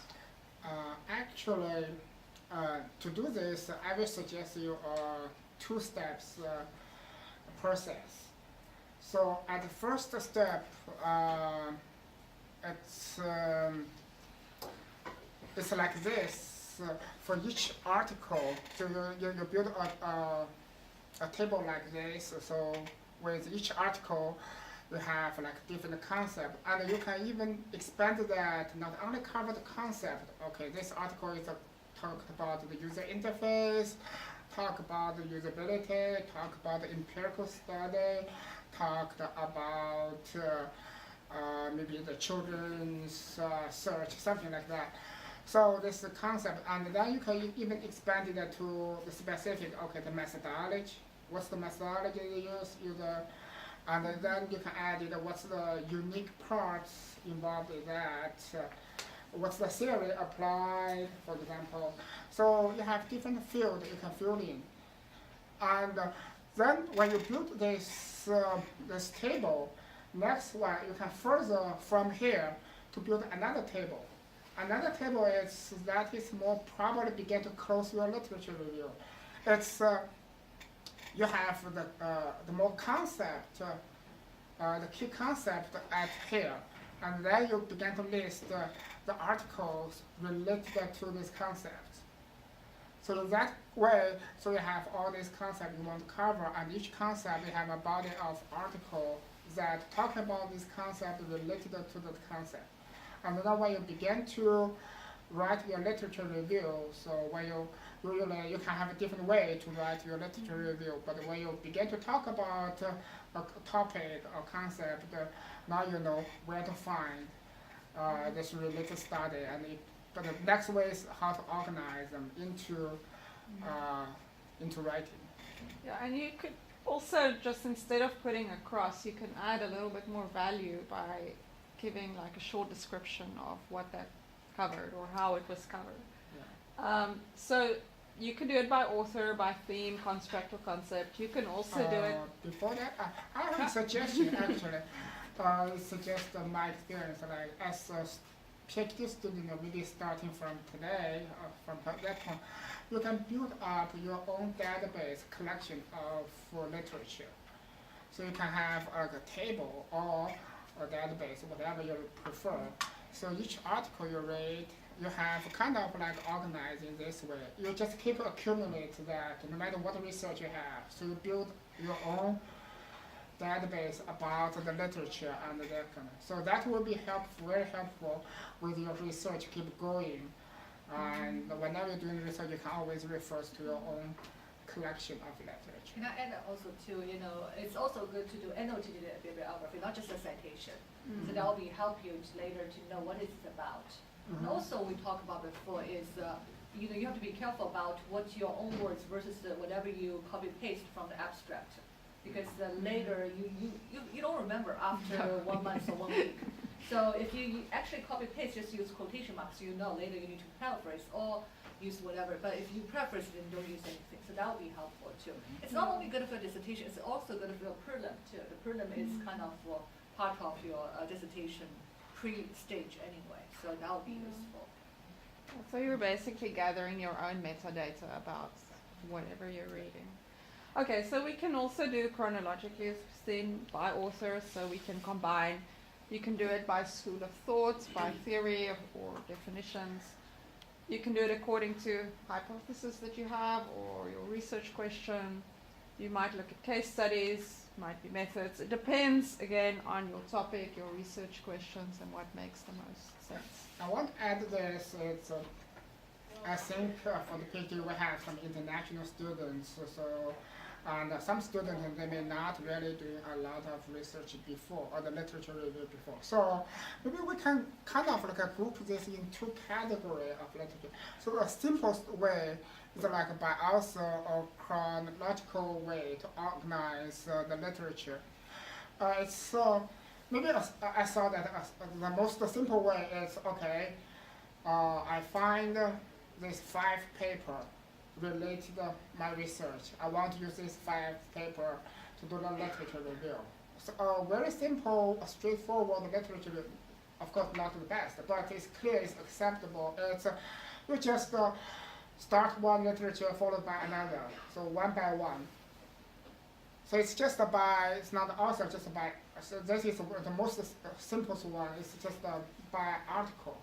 Actually, to do this, I will suggest you 2 steps process. So at the first step, it's it's like this. For each article, so you build a table like this. So with each article, you have like different concept, and you can even expand that. Not only cover the concept. Okay, this article is talked about the user interface, talk about the usability, talk about the empirical study, talked about maybe the children's search, something like that. So this is the concept, and then you can even expand it to the specific, okay, the methodology. What's the methodology you use? And then you can add it, what's the unique parts involved in that, what's the theory applied, for example. So you have different fields you can fill in. And then when you build this, this table, next one, you can further from here to build another table. Another table is that is more probably begin to close your literature review. It's you have the more concept, the key concept at here, and then you begin to list the articles related to this concept. So in that way, so you have all these concepts you want to cover, and each concept you have a body of article that talk about this concept related to that concept. And then when you begin to write your literature review, so when you usually you can have a different way to write your literature review, but when you begin to talk about a topic or concept, now you know where to find this related study, and but the next way is how to organize them into writing.
Yeah, and you could also just, instead of putting a cross, you can add a little bit more value by giving like a short description of what that covered or how it was covered.
Yeah.
So you can do it by author, by theme, construct or concept. You can also do it.
Before that, I have a suggestion actually. Suggest my experience, like as a PhD student, really starting from today, from that point, you can build up your own database collection of literature. So you can have a table or a database, whatever you prefer. So each article you read, you have kind of like organized in this way. You just keep accumulate that no matter what research you have. So you build your own database about the literature and that kind of. So that will be helpful, very helpful with your research keep going. And whenever you're doing research, you can always refer to your own collection of literature.
And I add also too, it's also good to do annotated bibliography, not just a citation. So that will help you later to know what it's about. And also we talked about before is, you have to be careful about what's your own words versus whatever you copy paste from the abstract. Because later you don't remember after 1 month or 1 week. So if you actually copy paste, just use quotation marks, later you need to paraphrase or use whatever. But if you paraphrase it and don't use anything, so that will be helpful too. It's not only good for dissertation, it's also good for your prelim too. The prelim is kind of part of your dissertation pre-stage anyway, so that will be useful.
So you're basically gathering your own metadata about whatever you're reading. Okay, so we can also do chronologically, as we've seen, by author, so we can combine. You can do it by school of thought, by theory or definitions. You can do it according to hypothesis that you have or your research question. You might look at case studies, might be methods. It depends, again, on your topic, your research questions, and what makes the most sense.
I want to add this. I think for the PhD we have some international students, and some students they may not really do a lot of research before or the literature review before. So maybe we can kind of like group this in two categories of literature. So the simplest way is like by author or chronological way to organize the literature. It's maybe I saw that the most simple way is okay. I find this 5 paper related to my research. I want to use this 5 paper to do the literature review. So very simple, straightforward literature review. Of course, not the best, but it's clear, it's acceptable. It's you just start one literature followed by another, so one by one. So it's just by, it's not also just by, so this is the most simplest one, it's just by article.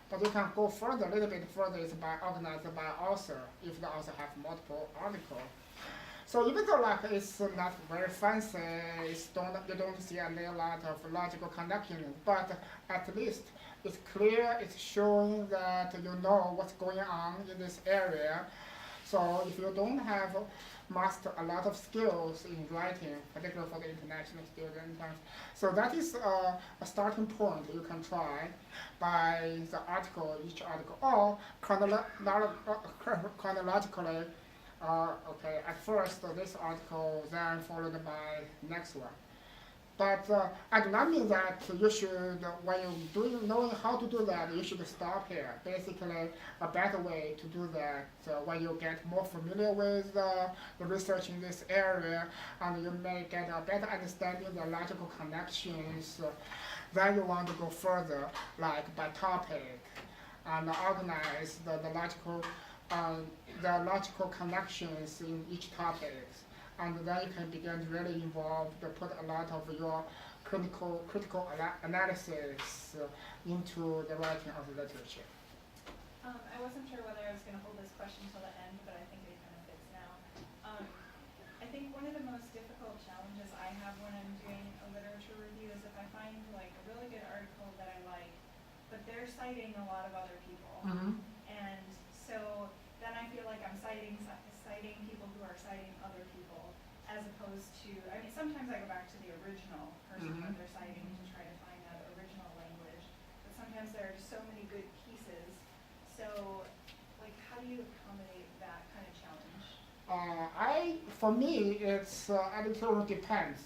But you can go further, a little bit further, it's by organized by author, if the author have multiple articles. So even though like it's not very fancy, you don't see a lot of logical connections, but at least it's clear, it's showing that you know what's going on in this area. So if you don't have master a lot of skills in writing, particularly for the international students, so that is a starting point you can try by the article, each article, or chronologically. Okay, at first this article, then followed by next one. But I do not mean that you should, when you're knowing how to do that, you should stop here. Basically, a better way to do that, when you get more familiar with the research in this area, and you may get a better understanding of the logical connections, then you want to go further, like by topic, and organize the logical connections in each topic. And then you can begin to really involve, put a lot of your critical analysis into the writing of the literature.
I wasn't sure whether I was going to hold this question till the end, but I think it kind of fits now. I think one of the most difficult challenges I have when I'm doing a literature review is if I find like a really good article that I like, but they're citing a lot of other people.
Mm-hmm.
And so then I feel like I'm citing people who are citing other people, as opposed to, I mean, sometimes I go back to the original person that they're citing to try to find that original language, but sometimes there are just so many good pieces. So, like, how do you accommodate that kind of challenge?
For me, it's a little depends.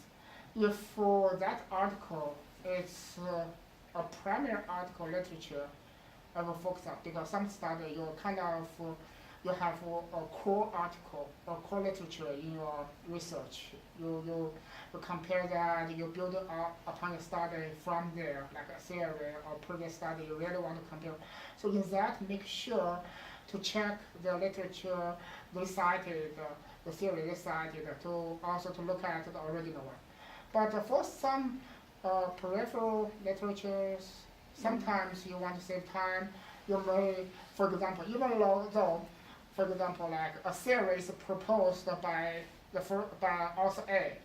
If for that article, it's a primary article literature, I will focus on, because some study you kind of you have a core article or core literature in your research. You compare that, you build upon your study from there, like a theory or previous study. You really want to compare. So in that, make sure to check the literature they cited, the theory they cited, to also to look at the original one. But for some peripheral literatures, sometimes you want to save time. You may, for example, even though, for example, like a series proposed by author A,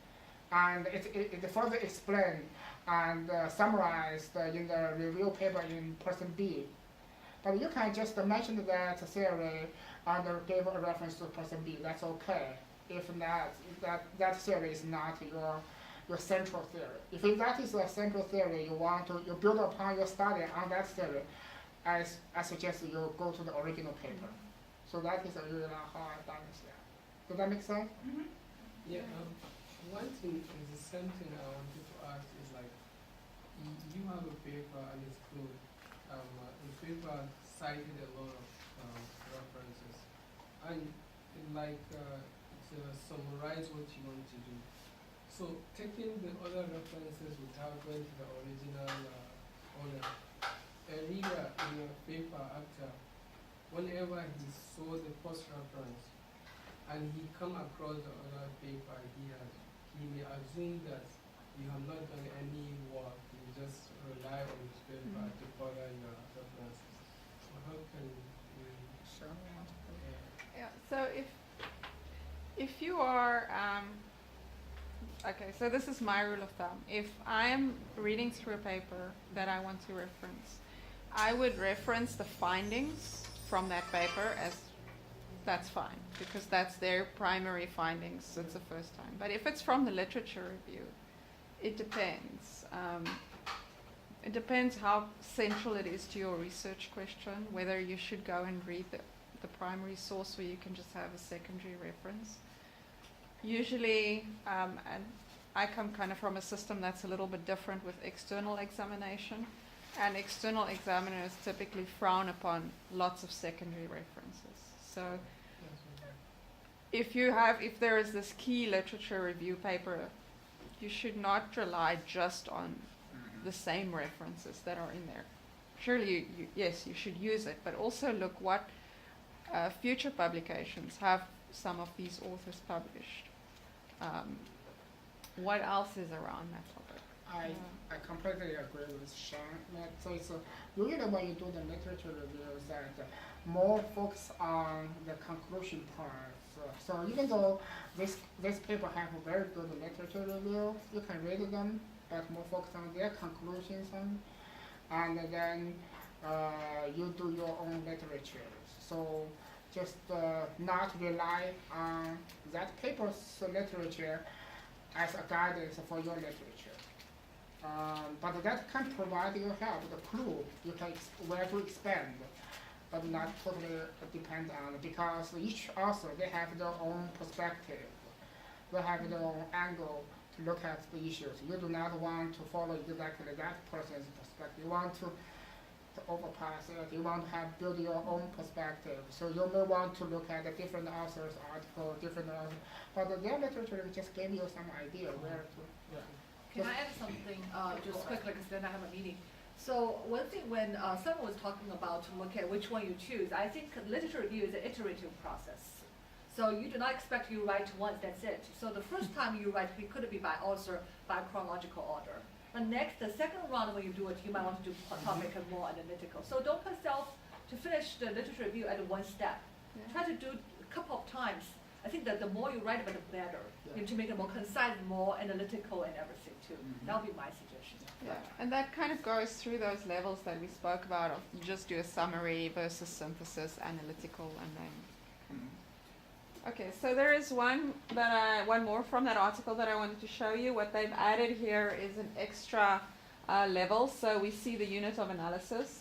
and it further explained and summarized in the review paper in person B. But you can just mention that theory and give a reference to person B. That's okay. If not, that theory is not your central theory. If that is a central theory, you build upon your study on that theory, I suggest you go to the original paper. So that is really how I've done it. Does that make sense?
Mm-hmm.
Yeah. One thing is the same thing I wanted to ask is like, you have a paper and it's closed. The paper cited a lot of references, and it summarize what you want to do. So taking the other references without going to the original order, a reader in your paper after, whenever he saw the first reference and he come across the other paper he may assume that you have not done any work, you just rely on his paper to further your references. So how can we...
Sure.
Yeah. So if you are okay, so this is my rule of thumb. If I am reading through a paper that I want to reference, I would reference the findings from that paper as that's fine, because that's their primary findings. It's the first time. But if it's from the literature review, it depends. It depends how central it is to your research question, whether you should go and read the primary source or you can just have a secondary reference. Usually, and I come kind of from a system that's a little bit different with external examination, and external examiners typically frown upon lots of secondary references. So if there is this key literature review paper, you should not rely just on the same references that are in there. Surely, yes, you should use it, but also look what future publications have some of these authors published. what else is around that topic?
I completely agree with Shana. So it's usually when you do the literature reviews, that more focus on the conclusion part. So even though this paper have a very good literature review, you can read them, but more focus on their conclusions and then you do your own literature. So just not rely on that paper's literature as a guidance for your literature. But that can provide you help, the clue you can where to expand, but not totally depend on it, because each author, they have their own perspective, they have their own angle to look at the issues. You do not want to follow exactly that person's perspective. You want to overpass it. You want to build your own perspective. So you may want to look at the different authors' articles, different authors, but their literature just gave you some idea where to. Yeah.
Can I add something just quickly, because then I have a meeting. So one thing when someone was talking about to look at which one you choose, I think literature review is an iterative process. So you do not expect you write once, that's it. So the first time you write, it could be by author, by chronological order. But next, the second round when you do it, you might want to do a topic and more analytical. So don't put yourself to finish the literature review at one step.
Yeah.
Try to do a couple of times. I think that the more you write about it, the better.
Yeah.
You know, to make it more concise, more analytical and everything too. That would be my suggestion.
Yeah, and that kind of goes through those levels that we spoke about of you just do a summary versus synthesis, analytical, and then. Okay, so there is one more from that article that I wanted to show you. What they've added here is an extra level, so we see the unit of analysis.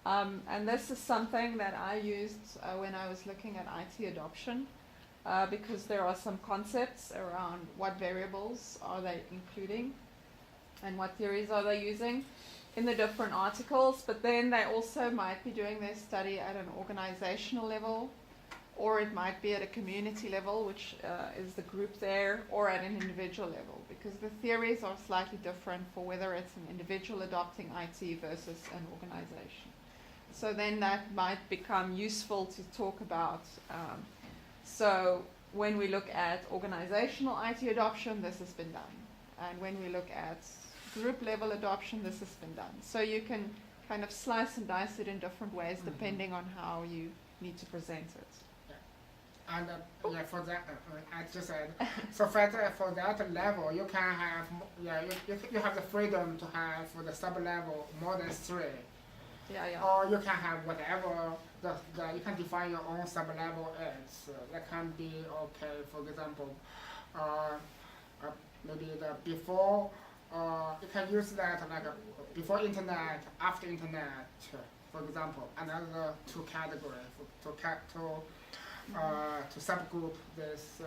And this is something that I used when I was looking at IT adoption, because there are some concepts around what variables are they including and what theories are they using in the different articles, but then they also might be doing their study at an organizational level, or it might be at a community level, which is the group there, or at an individual level, because the theories are slightly different for whether it's an individual adopting IT versus an organization. So then that might become useful to talk about. So when we look at organizational IT adoption, this has been done. And when we look at group level adoption, this has been done. So you can kind of slice and dice it in different ways depending on how you need to present it.
And yeah, for that, I just said, so for that level, you can have, you have the freedom to have for the sub-level more than 3.
Yeah.
Or you can have whatever, you can define your own sub-level as. That can be okay, for example, maybe the before, you can use that like before internet, after internet, for example, another 2 categories to subgroup this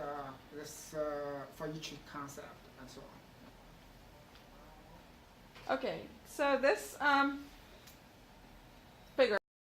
for each concept and so on.
Okay, so this